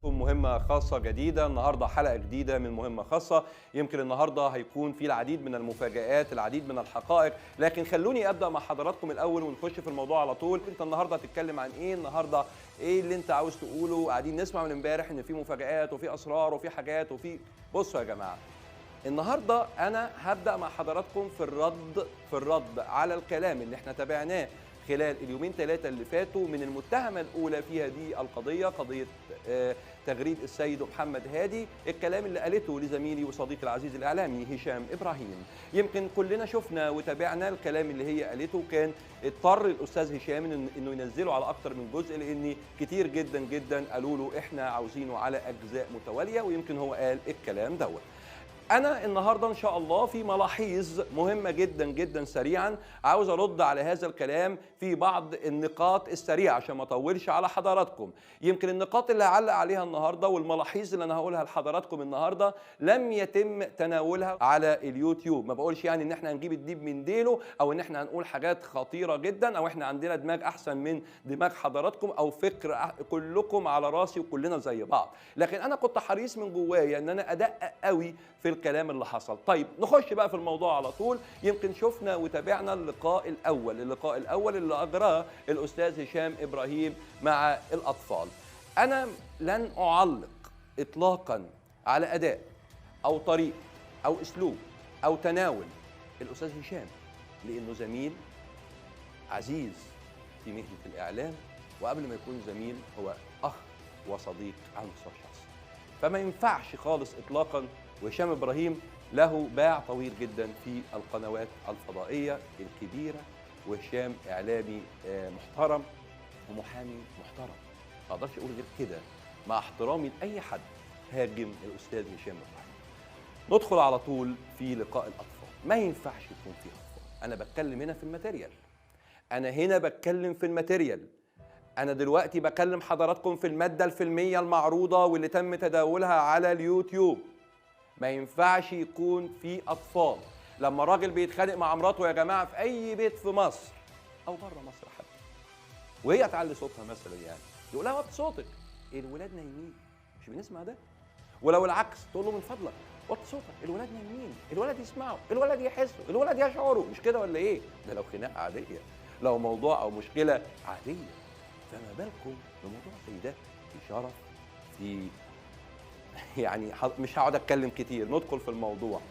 مهمة خاصة جديدة النهارده، حلقة جديدة من مهمة خاصة. يمكن النهارده هيكون في العديد من المفاجآت، العديد من الحقائق، لكن خلوني ابدا مع حضراتكم الاول ونخش في الموضوع على طول. انت النهارده هتتكلم عن ايه؟ النهارده ايه اللي انت عاوز تقوله؟ قاعدين نسمع من امبارح ان في مفاجآت وفي اسرار وفي حاجات وفي. بصوا يا جماعة، النهارده انا هبدا مع حضراتكم في الرد على الكلام اللي احنا تابعناه خلال اليومين ثلاثه اللي فاتوا من المتهمه الاولى في هذه القضيه، قضيه تغريد السيد محمد هادي. الكلام اللي قالته لزميلي وصديقي العزيز الاعلامي هشام ابراهيم، يمكن كلنا شفنا وتابعنا الكلام اللي هي قالته. كان اضطر الاستاذ هشام انه ينزله على اكتر من جزء، لان كتير جدا جدا قالوا له احنا عاوزينه على اجزاء متواليه، ويمكن هو قال الكلام دوت. أنا النهارده إن شاء الله في ملاحظ مهمة جدا جدا سريعا عاوز أرد على هذا الكلام في بعض النقاط السريعة عشان ما أطولش على حضراتكم. يمكن النقاط اللي هعلق عليها النهارده والملاحظ اللي أنا هقولها لحضراتكم النهارده لم يتم تناولها على اليوتيوب. ما بقولش يعني إن إحنا هنجيب الديب من ديله، أو إن إحنا هنقول حاجات خطيرة جدا، أو إحنا عندنا دماغ أحسن من دماغ حضراتكم، أو فكر كلكم على راسي وكلنا زي بعض. لكن أنا كنت حريص من جوايا إن أنا أدقق قوي في الكلام اللي حصل. طيب نخش بقى في الموضوع على طول. يمكن شفنا وتابعنا اللقاء الأول اللي أجراه الأستاذ هشام إبراهيم مع الأطفال. أنا لن أعلق إطلاقا على أداء أو طريقة أو أسلوب أو تناول الأستاذ هشام، لأنه زميل عزيز في مهنة الإعلام، وقبل ما يكون زميل هو أخ وصديق على المستوى الشخصي. فما ينفعش خالص إطلاقا. وهشام إبراهيم له باع طويل جدا في القنوات الفضائية الكبيرة، وهشام إعلامي محترم ومحامي محترم. ما أقدرش أقول غير كده مع احترامي لأي حد هاجم الأستاذ هشام إبراهيم. ندخل على طول في لقاء الأطفال. ما ينفعش يكون فيه أطفال. أنا بتكلم هنا في الماتيريال. أنا دلوقتي بكلم حضراتكم في المادة الفيلمية المعروضة واللي تم تداولها على اليوتيوب. ما ينفعش يكون في أطفال. لما راجل بيتخانق مع مراته يا جماعة في أي بيت في مصر أو بره مصر حتى، وهي تعلي صوتها مثلا، يعني يقول لها وطي صوتك، الولاد نايمين، مش بنسمع ده؟ ولو العكس تقول له من فضلك وطي صوتك، الولاد نايمين، الولاد يسمعوا، الولاد يحسوا، الولاد يشعروا، مش كده ولا إيه؟ ده لو خناقة عادية، لو موضوع أو مشكلة عادية. فما بالكم بموضوع زي ده في شرف، في يعني مش هقعد اتكلم كتير، ندخل في الموضوع.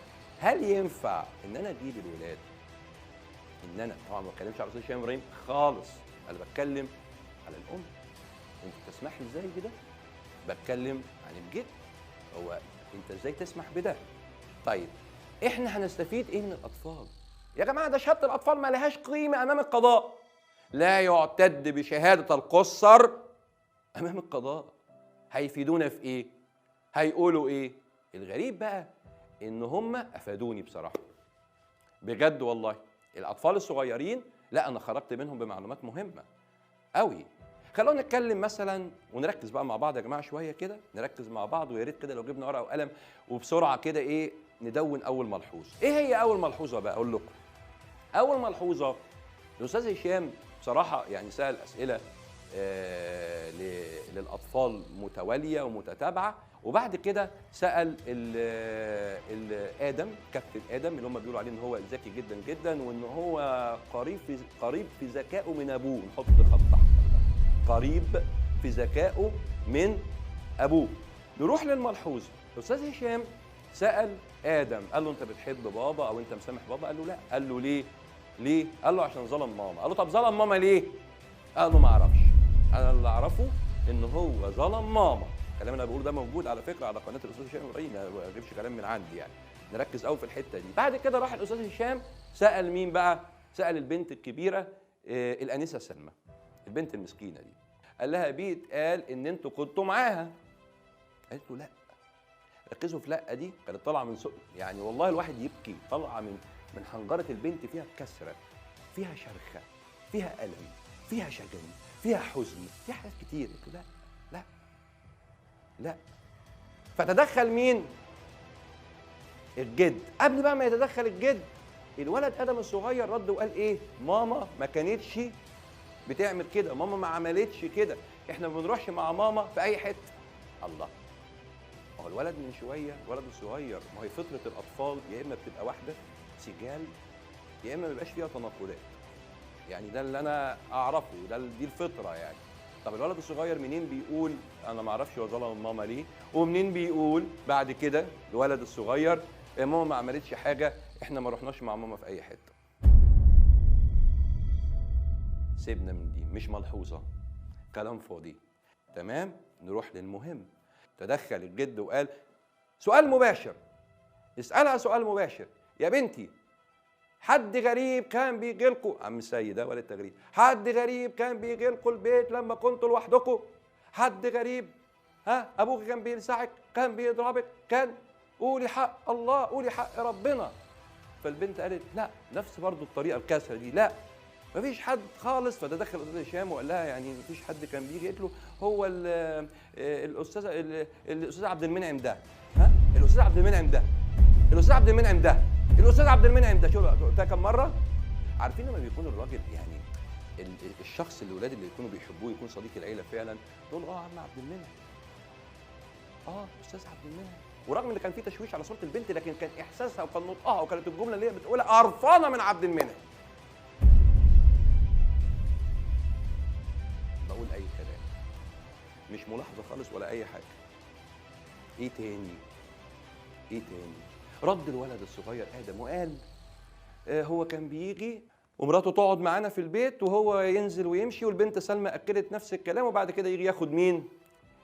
هل ينفع ان انا اجيب الولاد، ان انا طبعا ما بتكلمش على الاستاذ هشام ابراهيم خالص، انا بتكلم على الام. انت تسمح لي ازاي بده؟ بتكلم عن الجد. هو انت ازاي تسمح بده؟ طيب احنا هنستفيد ايه من الاطفال؟ يا جماعه ده شهاده الاطفال ما لهاش قيمه امام القضاء. لا يعتد بشهاده القُصّر امام القضاء. هيفيدونا في ايه؟ هيقولوا ايه؟ الغريب بقى ان هم افادوني بصراحه بجد والله. الاطفال الصغيرين، لا انا خرجت منهم بمعلومات مهمه قوي. خلونا نتكلم مثلا ونركز بقى مع بعض يا جماعه شويه كده، نركز مع بعض، ويا ريت كده لو جبنا ورقه وقلم وبسرعه كده ايه ندون اول ملحوظه. ايه هي اول ملحوظه بقى؟ اقول لكم اول ملحوظه. الاستاذ هشام بصراحه يعني سال اسئله للاطفال متواليه ومتتابعه، وبعد كده سال ادم، كابتن ادم، اللي هم بيقولوا عليه ان هو ذكي جدا جدا، وان هو قريب في ذكائه من ابوه. نحط خط تحت، قريب في ذكائه من ابوه. نروح للملحوظه. الاستاذ هشام سال ادم، قال له انت بتحب بابا او انت مسامح بابا؟ قال له لا. قال له ليه؟ قال له عشان ظلم ماما. قال له طب ظلم ماما ليه؟ قال له ما اعرفش، انا اللي اعرفه ان هو ظلم ماما. الكلام اللي انا بقوله ده موجود على فكره على قناه الاستاذ هشام ابراهيم، ما بجيبش كلام من عندي يعني. نركز قوي في الحته دي. بعد كده راح الاستاذ هشام سال مين بقى؟ سال البنت الكبيره الانسه سلمى، البنت المسكينه دي. قال لها بيت قال ان انتوا كنتوا معاها. قالت له لا. ركزوا في لا دي، كانت طالعه من سوق، يعني والله الواحد يبكي، طالعه من حنجره البنت، فيها كسره، فيها شرخه، فيها الم، فيها شجن، فيها حزن، فيها حاجات كتير. قلت له لا. فتدخل مين؟ الجد. قبل بقى ما يتدخل الجد، الولد ادم الصغير رد وقال ايه؟ ماما ما كانتش بتعمل كده، ماما ما عملتش كده، احنا ما بنروحش مع ماما في اي حته. الله، ما هو الولد من شويه، الولد الصغير، ما هي فطره الاطفال يا اما بتبقى واحده سجال يا اما ما بيبقاش فيها تناقضات. يعني ده اللي انا اعرفه، دي الفطره يعني. طب الولد الصغير منين بيقول انا ما اعرفش هو ظلم ماما ليه، ومنين بيقول بعد كده الولد الصغير ماما ما عملتش حاجه، احنا ما رحناش مع ماما في اي حته. سيبنا من دي، مش ملحوظه، كلام فاضي. تمام، نروح للمهم. تدخل الجد وقال سؤال مباشر، اسالها سؤال مباشر، يا بنتي حد غريب كان بيجي لكم، عم السيد ده ولا التغريب، حد غريب كان بيجي لكم البيت لما كنتوا لوحدكم؟ حد غريب؟ ها، ابوك كان بيلسعك؟ كان بيضربك؟ كان؟ قولي حق الله، قولي حق ربنا. فالبنت قالت لا، نفس برضو الطريقه الكاسره دي، لا مفيش حد خالص. فده دخل الاستاذ هشام وقال لها يعني مفيش حد كان بيجي؟ قالت له هو الاستاذ عبد المنعم ده، ها، الاستاذ عبد المنعم ده، الاستاذ عبد المنعم ده، الاستاذ عبد المنعم ده. شو قلتها كم مره؟ عارفين لما بيكون الراجل يعني الشخص الولاد اللي يكونوا بيحبوه يكون صديق العيله فعلا، تقول عم عبد المنعم، استاذ عبد المنعم. ورغم ان كان في تشويش على صوره البنت، لكن كان احساسها وكان نطقها وكانت الجمله اللي هي بتقولها قرفانه من عبد المنعم. بقول اي كلام، مش ملاحظه خالص ولا اي حاجه. ايه تاني؟ رد الولد الصغير ادم وقال هو كان بيجي ومراته تقعد معانا في البيت وهو ينزل ويمشي، والبنت سلمى اكدت نفس الكلام، وبعد كده يجي ياخد مين؟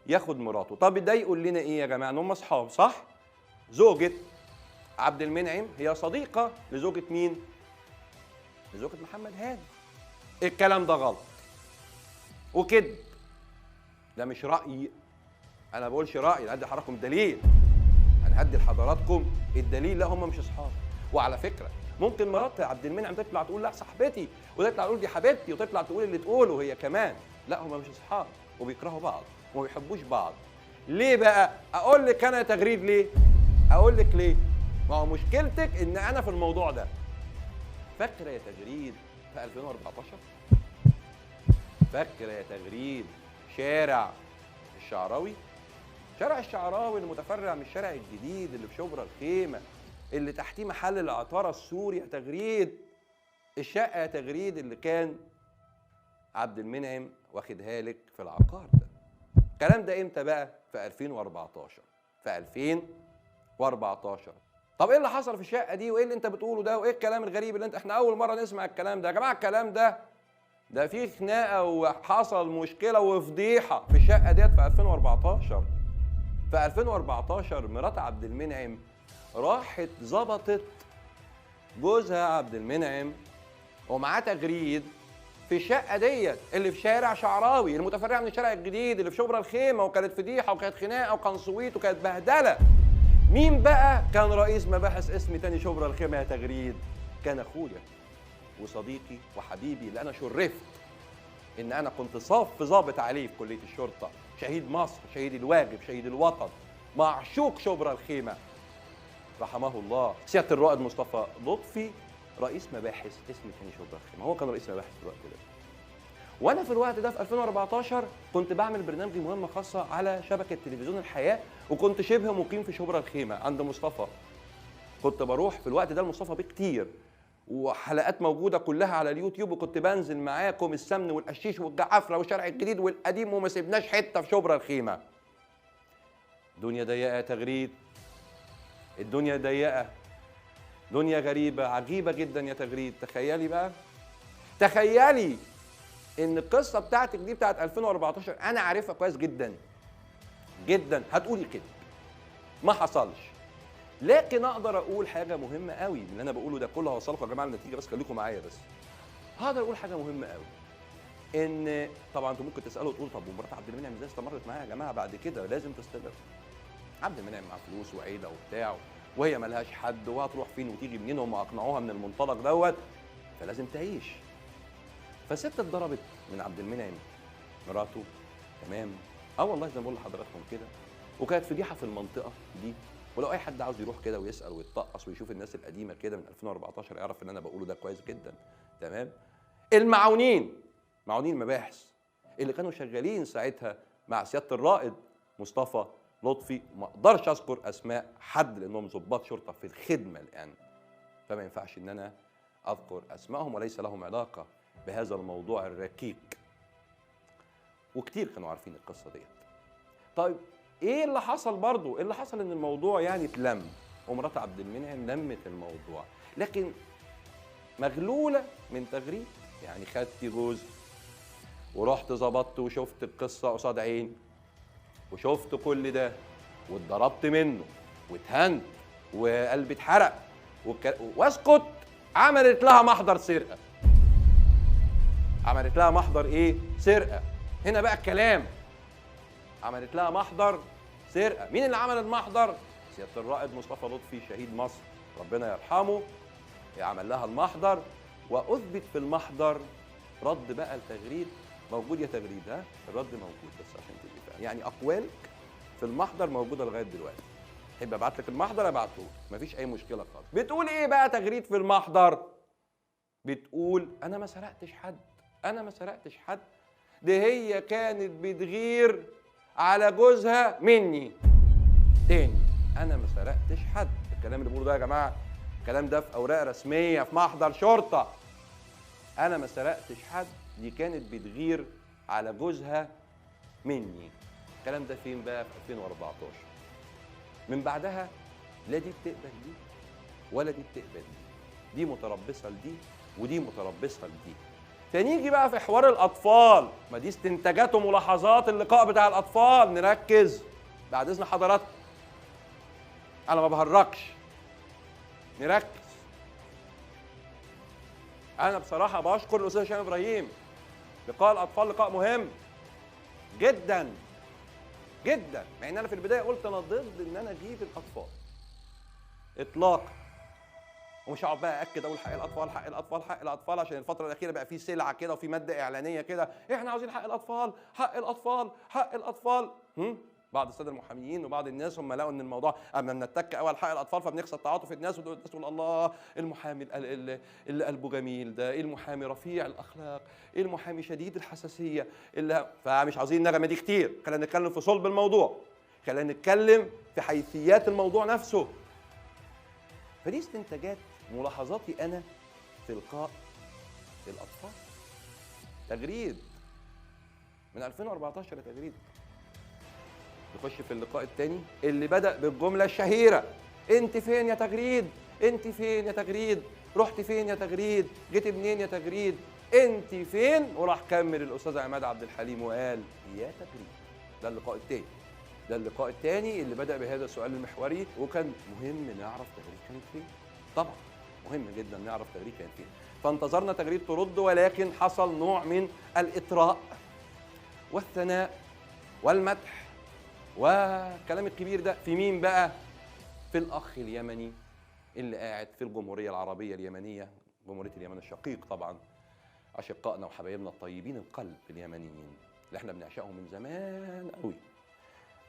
ياخد مراته. طب ده يقول لنا ايه يا جماعه؟ ان هم اصحاب، صح؟ زوجة عبد المنعم هي صديقه لزوجة مين؟ لزوجة محمد هاني. الكلام ده غلط وكذب، ده مش رايي، انا ما بقولش رايي، انا هدي حضراتكم دليل، انا هدي لحضراتكم الدليل. لا هم مش اصحاب. وعلى فكره ممكن مرات عبد المنعم تطلع تقول لا صاحبتي، وتطلع تقول دي حبيبتي، وتطلع تقول اللي تقوله هي كمان. لا هم مش اصحاب وبيكرهوا بعض وما بيحبوش بعض. ليه بقى؟ اقول لك انا يا تغريد ليه؟ اقول لك ليه؟ ما هو مشكلتك ان انا في الموضوع ده. فاكره يا تغريد في 2014؟ فاكره يا تغريد شارع الشعراوي؟ شارع الشعراوي اللي متفرع من الشارع الجديد اللي في شبرا الخيمه، اللي تحتيه محل العطاره السوري يا تغريد. الشقه يا تغريد اللي كان عبد المنعم واخدها لك في العقار ده. الكلام ده امتى بقى؟ في 2014. في 2014. طب ايه اللي حصل في الشقه دي؟ وايه اللي انت بتقوله ده؟ وايه الكلام الغريب اللي احنا اول مره نسمع الكلام ده يا جماعه. الكلام ده فيه خناقه وحصل مشكله وفضيحه في الشقه ديت في 2014. في 2014 مرات عبد المنعم راحت ظبطت جوزها عبد المنعم ومعاه تغريد في الشقه ديت اللي في شارع شعراوي المتفرع من الشارع الجديد اللي في شبرا الخيمه، وكانت فضيحه وكانت خناقه وكان صويت وكانت بهدله. مين بقى كان رئيس مباحث اسم تاني شبرا الخيمه يا تغريد؟ كان اخويا وصديقي وحبيبي اللي انا شرفت ان انا كنت صف ضابط عليه في كليه الشرطه، شهيد مصر، شهيد الواجب، شهيد الوطن، معشوق شبرا الخيمه، رحمه الله، سياده الرائد مصطفى لطفي، رئيس مباحث اسم تاني شبرا الخيمه. هو كان رئيس مباحث في الوقت ده. وانا في الوقت ده في 2014 كنت بعمل برنامج مهمه خاصه على شبكه تلفزيون الحياه، وكنت شبه مقيم في شبرا الخيمه عند مصطفى. كنت بروح في الوقت ده لمصطفى بيه كتير، وحلقات موجوده كلها على اليوتيوب، وكنت بنزل معاكم السمن والقشيش والجعفره والشارع الجديد والقديم، وما سيبناش حته في شبرا الخيمه. دنيا ضيقه يا تغريد، الدنيا ضيقه، دنيا غريبه عجيبه جدا يا تغريد. تخيلي بقى، تخيلي ان القصه بتاعتك دي بتاعت 2014 انا عارفها كويس جدا جدا، هتقولي كده ما حصلش. لكن اقدر اقول حاجه مهمه قوي من اللي انا بقوله ده كله. هوصلكم يا جماعه النتيجه، بس خليكم معايا بس. هقدر اقول حاجه مهمه قوي، ان طبعا انتوا ممكن تسالوا وتقولوا طب ومرات عبد المنعم ازاي استمرت معايا يا جماعه بعد كده؟ لازم تستمر. عبد المنعم معاه فلوس وعيله وبتاع، وهي ملهاش حد، وهتروح فين وتيجي منين؟ هم اقنعوها من المنطلق دوت، فلازم تعيش. فست اتضربت من عبد المنعم مراته، تمام؟ والله زي ما بقول لحضراتكم كده، وكانت فضيحه في المنطقه دي. ولو اي حد عاوز يروح كده ويسال ويتطقص ويشوف الناس القديمه كده من 2014 يعرف ان انا بقوله ده كويس جدا، تمام؟ المعاونين، معاونين المباحث اللي كانوا شغالين ساعتها مع سياده الرائد مصطفى لطفي، وما اقدرش اذكر اسماء حد لانهم ضباط شرطه في الخدمه الان، فما ينفعش ان انا اذكر اسمائهم وليس لهم علاقه بهذا الموضوع الركيك. وكتير كانوا عارفين القصه ديت. طيب ايه اللي حصل برضو؟ اللي حصل ان الموضوع يعني اتلم، ومرات عبد المنعم لمت الموضوع، لكن مغلوله من تغريد. يعني خدت جوز ورحت ظبطت وشفت القصه قصاد عيني وشفت كل ده واتضربت منه واتهنت وقلبي اتحرق واسكت. عملت لها محضر سرقه. عملت لها محضر ايه؟ سرقه. هنا بقى الكلام. عملت لها محضر سرقه. مين اللي عمل المحضر؟ سياده الرائد مصطفى لطفي شهيد مصر ربنا يرحمه. عمل لها المحضر واثبت في المحضر رد بقى التغريد. موجود يا تغريد؟ ها الرد موجود بس عشان تبقى فاهم، يعني اقوالك في المحضر موجوده لغايه دلوقتي. تحب ابعت لك المحضر ابعته لك، مفيش اي مشكله خالص. بتقول ايه بقى تغريد في المحضر؟ بتقول انا ما سرقتش حد، انا ما سرقتش حد، دي هي كانت بتغير على جوزها مني. تاني، انا ما سرقتش حد. الكلام اللي بقوله ده يا جماعه الكلام ده في اوراق رسميه في محضر شرطه. انا ما سرقتش حد، دي كانت بتغير على جوزها مني. الكلام ده فين بقى؟ في 2014. من بعدها لا دي بتقبل دي ولا دي بتقبل دي متربصه لدي ودي متربصه لدي. فنيجي بقى في حوار الاطفال، ما دي استنتاجات وملاحظات اللقاء بتاع الاطفال. نركز بعد اذن حضراتكم، انا ما بهرجش، نركز. انا بصراحه بشكر الاستاذ هشام ابراهيم. لقاء الاطفال لقاء مهم جدا جدا، مع ان انا في البدايه قلت انا ضد ان انا اجيب الاطفال اطلاقا، ومش هقعد بقى اكد اقول حق الاطفال حق الاطفال حق الاطفال، عشان الفتره الاخيره بقى في سلعه كده وفي ماده اعلانيه كده، احنا عاوزين حق الاطفال حق الاطفال حق الاطفال. بعض الساده المحاميين وبعض الناس هم لقوا ان الموضوع اما بنتك قوي على حق الاطفال فبنخسر تعاطف الناس، والناس تقول الله المحامي اللي قلبه جميل ده، ايه المحامي رفيع الاخلاق، ايه المحامي شديد الحساسيه اللي فمش عاوزين النغمه دي كتير. خلينا نتكلم في صلب الموضوع، خلينا نتكلم في حيثيات الموضوع نفسه. فدي استنتاجات ملاحظاتي انا في لقاء الاطفال. تغريد من 2014 يا تغريد. نخش في اللقاء الثاني اللي بدأ بالجملة الشهيرة: انت فين يا تغريد؟ انت فين يا تغريد؟ رحت فين يا تغريد؟ جيت منين يا تغريد؟ انت فين؟ وراح كمل الاستاذ عماد عبد الحليم وقال يا تغريد. ده اللقاء الثاني. ده اللقاء الثاني اللي بدأ بهذا السؤال المحوري، وكان مهم نعرف تغريد كانت فين. طبعا مهم جدا نعرف تغريد كانت فين. فانتظرنا تغريد ترد، ولكن حصل نوع من الإطراء والثناء والمدح والكلام الكبير ده في مين بقى؟ في الأخ اليمني اللي قاعد في الجمهورية العربية اليمنية، جمهورية اليمن الشقيق طبعا، أشقائنا وحبايبنا الطيبين القلب اليمنيين اللي احنا بنعشقهم من زمان قوي،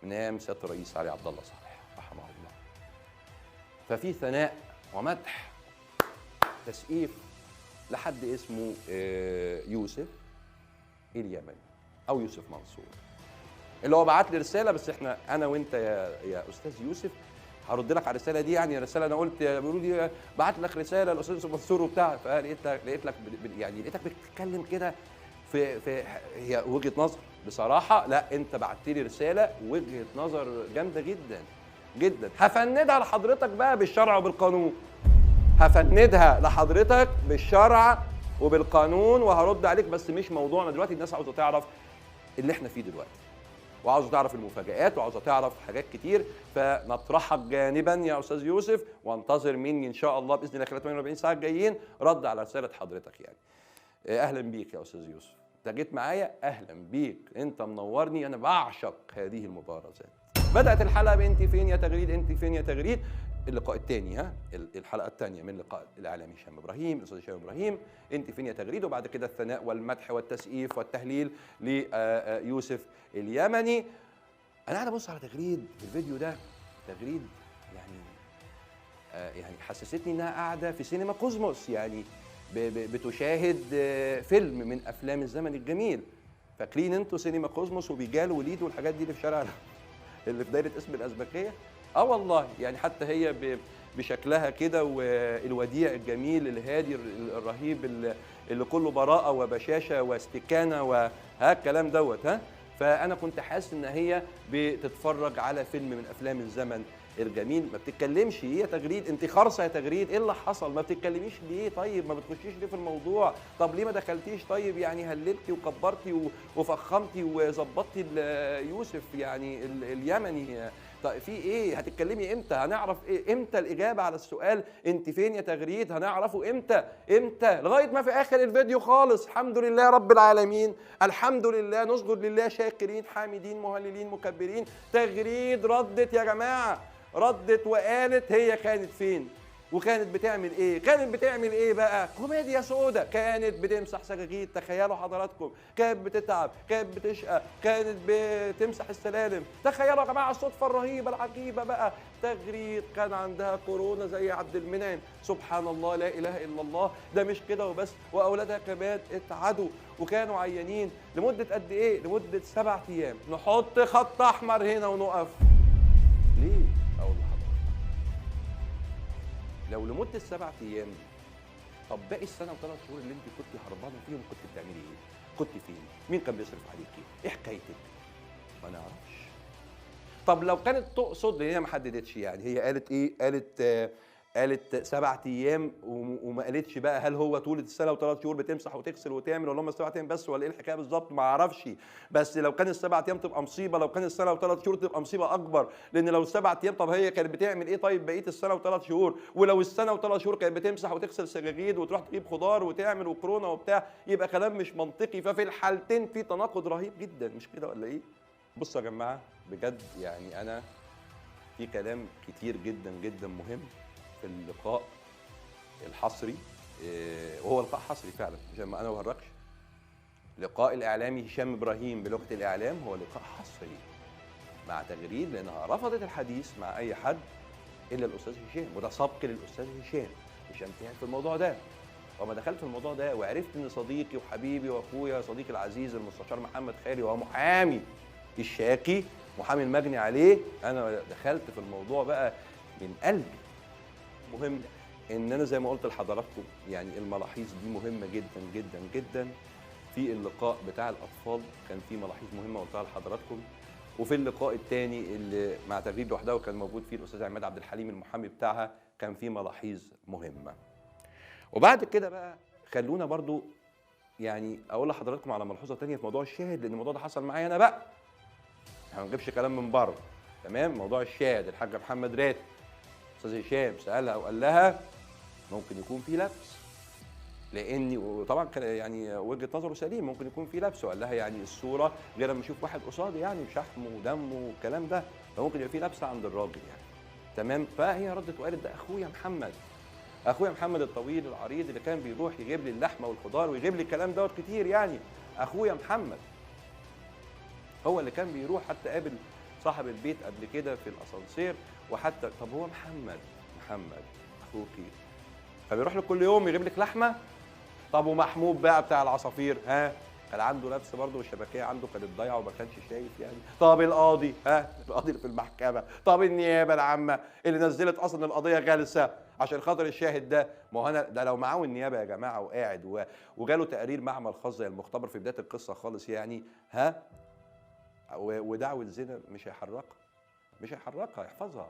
من أيام سيادة الرئيس علي عبد الله صالح رحمه الله. ففي ثناء ومدح تسقيف لحد اسمه يوسف اليمني أو يوسف منصور، اللي هو بعت لي رساله. بس احنا انا وانت يا استاذ يوسف هرد لك على الرساله دي، يعني رساله انا قلت بيقولوا لي بعت لك رساله الاستاذ يوسف منصور وبتاع، فلقيت لك يعني لقيتك بتتكلم كده في هي وجهه نظر بصراحه. لا انت بعت لي رساله وجهه نظر جامده جدا جدا، هفندها لحضرتك بقى بالشرع وبالقانون. هفندها لحضرتك بالشرع وبالقانون وهرد عليك، بس مش موضوعنا دلوقتي. الناس عاوزه تعرف اللي احنا فيه دلوقتي، وعاوزه تعرف المفاجآت، وعاوزه تعرف حاجات كتير، فنطرحها جانبا يا استاذ يوسف، وانتظر مني ان شاء الله باذن الله خلال 48 ساعه الجايين رد على رساله حضرتك. يعني اهلا بيك يا استاذ يوسف، انت جيت معايا، اهلا بيك، انت منورني، انا بعشق هذه المبارزات. بدات الحلقه بانت فين يا تغريد، انت فين يا تغريد. اللقاء الثاني، الحلقه الثانيه من لقاء الاعلامي هشام ابراهيم، الاستاذ هشام ابراهيم، انت فين يا تغريد. وبعد كده الثناء والمدح والتسقيف والتهليل ليوسف اليمني. انا قاعد ابص على تغريد الفيديو ده، تغريد يعني حسستني انها قاعده في سينما كوزموس، يعني بتشاهد فيلم من افلام الزمن الجميل. فاكرين انتوا سينما كوزموس وبيجال وليد والحاجات دي اللي في شارع اللي في دايره اسم الازبكيه. اه والله يعني حتى هي بشكلها كده والوديع الجميل الهادي الرهيب اللي كله براءه وبشاشه واستكانه وها الكلام دوت ها. فانا كنت حاسس ان هي بتتفرج على فيلم من افلام الزمن الجميل. ما بتتكلمش ايه يا تغريد؟ انت خرصه يا تغريد، ايه اللي حصل؟ ما بتتكلميش ليه؟ طيب ما بتخشيش ليه في الموضوع؟ طب ليه ما دخلتيش؟ طيب يعني هللتي وكبرتي وفخمتي وظبطتي يوسف يعني اليمني. طيب في ايه؟ هتتكلمي امتى؟ هنعرف ايه امتى الاجابه على السؤال انت فين يا تغريد؟ هنعرفه امتى؟ امتى؟ لغايه ما في اخر الفيديو خالص. الحمد لله رب العالمين، الحمد لله، نسجد لله شاكرين حامدين مهللين مكبرين. تغريد ردت يا جماعه، ردت وقالت هي كانت فين وكانت بتعمل ايه. كانت بتعمل ايه بقى؟ كوميديا سودا. كانت بتمسح سجاجيد، تخيلوا حضراتكم، كانت بتتعب، كانت بتشقى، كانت بتمسح السلالم. تخيلوا يا جماعه الصدفه الرهيبه العجيبه بقى، تغريد كان عندها كورونا زي عبد المنعم. سبحان الله، لا اله الا الله. ده مش كده وبس، واولادها كمان اتعدوا وكانوا عيانين لمده قد ايه؟ لمده 7 ايام. نحط خط احمر هنا ونقف. ليه؟ اقول لحضرتك، لو لمده 7 ايام، طب باقي السنه و3 شهور اللي انت كنت هربانه فيهم كنت بتعملي ايه؟ كنت فين؟ مين كان بيصرف عليكي؟ ايه حكايتك؟ ما نعرفش. طب لو كانت تقصد، هي ما حددتش يعني، هي قالت ايه؟ قالت 7 ايام وما قالتش بقى هل هو طول السنه و3 شهور بتمسح وتغسل وتعمل، ولا هم 7 ايام بس، ولا ايه الحكايه بالظبط؟ ما اعرفش. بس لو كان ال7 ايام تبقى مصيبه، لو كان السنه و3 شهور تبقى مصيبه اكبر. لان لو ال7 ايام، طب هي كانت بتعمل ايه طيب بقيه السنه و3 شهور؟ ولو السنه و3 شهور كانت بتمسح وتغسل سجاجيد وتروح تجيب خضار وتعمل وكورونا وبتاع، يبقى كلام مش منطقي. ففي الحالتين في تناقض رهيب جدا، مش كده ولا ايه؟ بصوا يا جماعه بجد يعني انا في كلام كتير جدا جدا مهم في اللقاء الحصري، وهو لقاء حصري فعلا عشان ما انا بهرجش. لقاء الاعلامي هشام ابراهيم بلغه الاعلام هو لقاء حصري مع تغريد، لانها رفضت الحديث مع اي حد الا الاستاذ هشام، وده سبق للاستاذ هشام. هشام تعب في الموضوع ده، وما دخلت في الموضوع ده وعرفت ان صديقي وحبيبي واخويا صديقي العزيز المستشار محمد خيري وهو محامي الشاكي، محامي المجني عليه، انا دخلت في الموضوع بقى من قلبي. مهم ان انا زي ما قلت لحضراتكم يعني الملاحظ دي مهمه جدا جدا جدا. في اللقاء بتاع الاطفال كان في ملاحظ مهمه قلتها لحضراتكم، وفي اللقاء الثاني اللي مع تغريد لوحدها وكان موجود فيه الاستاذ عماد عبد الحليم المحامي بتاعها كان في ملاحظ مهمه. وبعد كده بقى خلونا برضو يعني اقول لحضراتكم على ملحوظه ثانيه في موضوع الشاهد، لان الموضوع ده حصل معايا انا بقى، احنا ما نجيبش كلام من بره. تمام؟ موضوع الشاهد الحاج محمد راتب، استاذ هشام سالها وقال لها ممكن يكون في لبس، لاني وطبعا كان يعني وجهه نظره سليم، ممكن يكون في لبس، وقال لها يعني الصوره غير لما اشوف واحد قصادي يعني بشحم ودم والكلام ده، فممكن يبقى في لبس عند الراجل يعني. تمام؟ فهي ردت وقالت ده اخويا محمد، اخويا محمد الطويل العريض اللي كان بيروح يجيب لي اللحمه والخضار ويجيب لي الكلام دوت كتير يعني. اخويا محمد هو اللي كان بيروح، حتى قابل صاحب البيت قبل كده في الاسانسير، وحتى طب هو محمد اخوكي فبيروح له كل يوم يجيب لك لحمه؟ طب ومحمود بقى بتاع العصافير ها؟ كان عنده لبس برضه والشبكيه عنده كانت ضايعه وما كانش شايف يعني. طب القاضي ها؟ القاضي اللي في المحكمه، طب النيابه العامه اللي نزلت اصلا القضيه جالسه عشان خاطر الشاهد ده. ما هو انا ده لو معاه النيابه يا جماعه وقاعد وجاله تقرير معمل خاص زي المختبر في بدايه القصه خالص يعني ها، ودعوه زنا مش هيحركها يحفظها.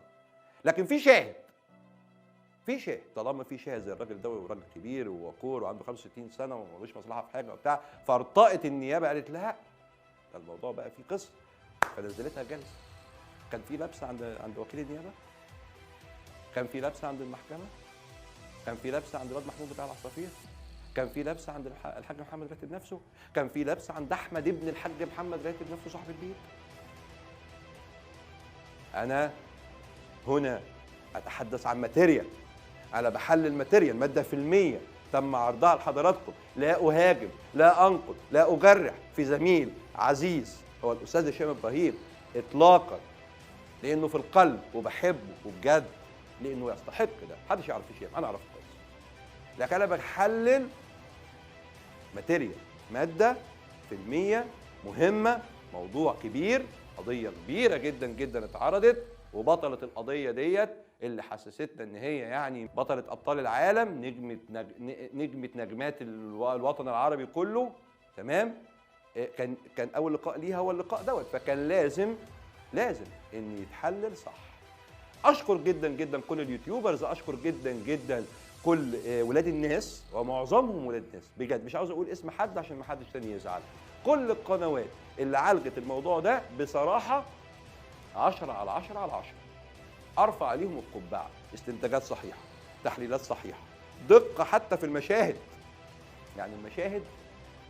لكن في شاهد، طالما في شاهد زي الراجل ده وراجل كبير ووقور وعنده 65 سنه وملوش مصلحه في حاجه وبتاع، فارتقت النيابه قالت لا ده الموضوع بقى فيه قصه، فنزلتها جلسه. كان في لبس عند وكيل النيابه؟ كان في لبس عند المحكمه؟ كان في لبس عند الواد محمود بتاع العصافير؟ كان في لبس عند الحاج محمد راتب نفسه؟ كان في لبس عند احمد ابن الحاج محمد راتب نفسه صاحب البيت؟ انا هنا اتحدث عن ماتيريال، انا بحلل ماتيريال ماده فيلميه تم عرضها لحضراتكم، لا اهاجم لا انقد لا اجرح في زميل عزيز هو الاستاذ هشام ابراهيم اطلاقا، لانه في القلب وبحبه وبجد، لانه يستحق ده. محدش يعرف هشام، انا اعرفه كويس، لكن انا بحلل ماتيريال، ماده فيلميه مهمه، موضوع كبير قضيه كبيره جدا جدا اتعرضت، وبطله القضيه ديت اللي حسستنا ان هي يعني بطله ابطال العالم، نجمه نجمات الوطن العربي كله، تمام. كان اول لقاء ليها هو اللقاء دوت، فكان لازم ان يتحلل صح. اشكر جدا جدا كل اليوتيوبرز، اشكر جدا جدا كل ولاد الناس، ومعظمهم ولاد الناس بجد، مش عاوز اقول اسم حد عشان ما حدش تاني يزعل. كل القنوات اللي عالجت الموضوع ده بصراحه 10 على 10 على 10، ارفع عليهم القبعه. استنتاجات صحيحه، تحليلات صحيحه، دقه حتى في المشاهد. يعني المشاهد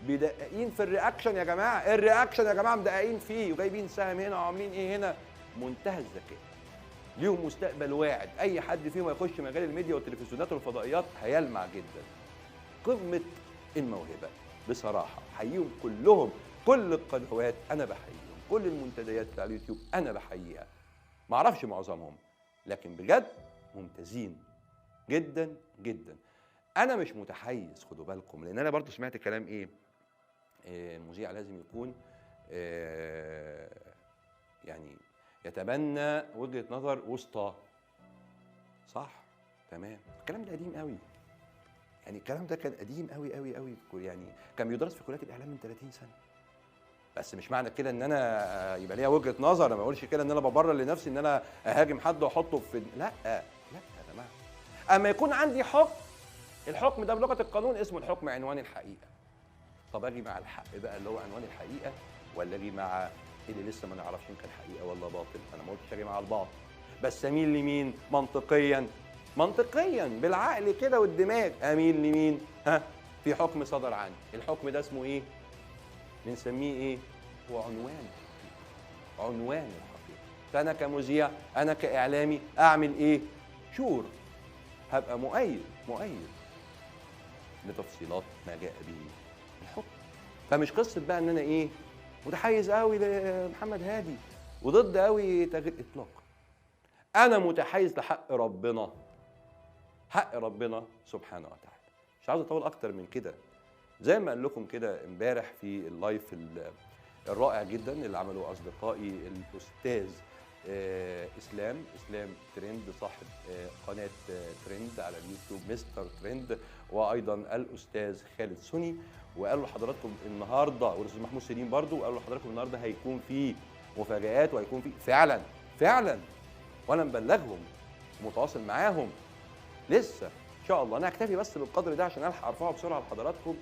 بدققين في الرياكشن يا جماعه، الرياكشن يا جماعه مدققين فيه، وجايبين سهم هنا وعاملين ايه هنا. منتهى الذكاء، ليهم مستقبل واعد. اي حد فيهم يخش مجال الميديا والتلفزيونات والفضائيات هيلمع جدا. قمه الموهبه بصراحه، حييهم كلهم. كل القنوات انا بحييهم، كل المنتديات على اليوتيوب انا بحييها. ما اعرفش معظمهم، لكن بجد ممتازين جدا جدا. انا مش متحيز، خدوا بالكم، لان انا برضو سمعت كلام ايه، المذيع لازم يكون يعني يتبنى وجهة نظر وسطى. صح، تمام. الكلام ده قديم قوي، يعني الكلام ده كان قديم قوي قوي قوي، يعني كان بيدرس في كليات الاعلام من 30 سنه. بس مش معنى كده ان انا يبقى ليا وجهة نظر، انا ما بقولش كده ان انا ببرر لنفسي ان انا اهاجم حد واحطه في لا لا يا جماعه. اما يكون عندي حكم، الحكم ده بلغه القانون اسمه الحكم عنوان الحقيقه. طب اجي مع الحق بقى اللي هو عنوان الحقيقه، ولا اجي مع اللي لسه ما نعرفش ان كان حقيقه ولا باطل؟ انا ما قلتش اجي مع الباطل، بس اميل لمين منطقيا؟ بالعقل كده والدماغ اميل لمين؟ ها، في حكم صدر عني، الحكم ده اسمه ايه؟ بنسميه ايه؟ هو عنوان الحقيقه. فانا كمذيع، انا كاعلامي اعمل ايه؟ شور، هبقى مؤيد لتفصيلات ما جاء به الحكم. فمش قصه بقى ان انا ايه، متحيز قوي لمحمد هادي وضد قوي تغيير اطلاقا. انا متحيز لحق ربنا، حق ربنا سبحانه وتعالى. مش عاوز اطول اكتر من كده. زي ما قال لكم كده امبارح في اللايف الرائع جدا اللي عمله اصدقائي الاستاذ اسلام ترند، صاحب قناه ترند على اليوتيوب مستر ترند، وايضا الاستاذ خالد سوني، وقالوا لحضراتكم النهارده، والاستاذ محمود سليم برضو، وقالوا لحضراتكم النهارده هيكون في مفاجآت، وهيكون في فعلا وانا مبلغهم متواصل معاهم لسه ان شاء الله. انا هكتفي بس بالقدر ده عشان الحق ارفعه بسرعه لحضراتكم،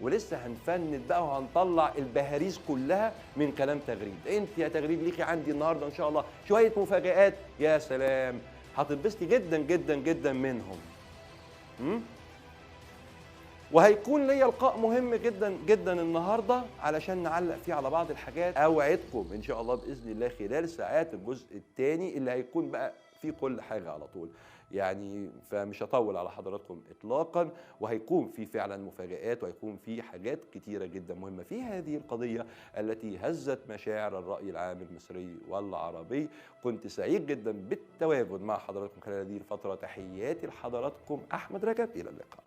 ولسه هنفند بقى وهنطلع البهاريز كلها من كلام تغريد. انت يا تغريد ليكي عندي النهارده ان شاء الله شويه مفاجآت، يا سلام، هتتبسطي جدا جدا جدا منهم. وهيكون ليا لقاء مهم جدا جدا النهارده علشان نعلق فيه على بعض الحاجات. اوعدكم ان شاء الله باذن الله خلال ساعات الجزء الثاني اللي هيكون بقى فيه كل حاجه على طول، يعني فمش هطول على حضراتكم اطلاقا، وهيكون في فعلا مفاجآت، وهيكون في حاجات كتيره جدا مهمه في هذه القضيه التي هزت مشاعر الراي العام المصري والعربي. كنت سعيد جدا بالتواجد مع حضراتكم خلال هذه الفتره. تحياتي لحضراتكم، احمد رجب، الى اللقاء.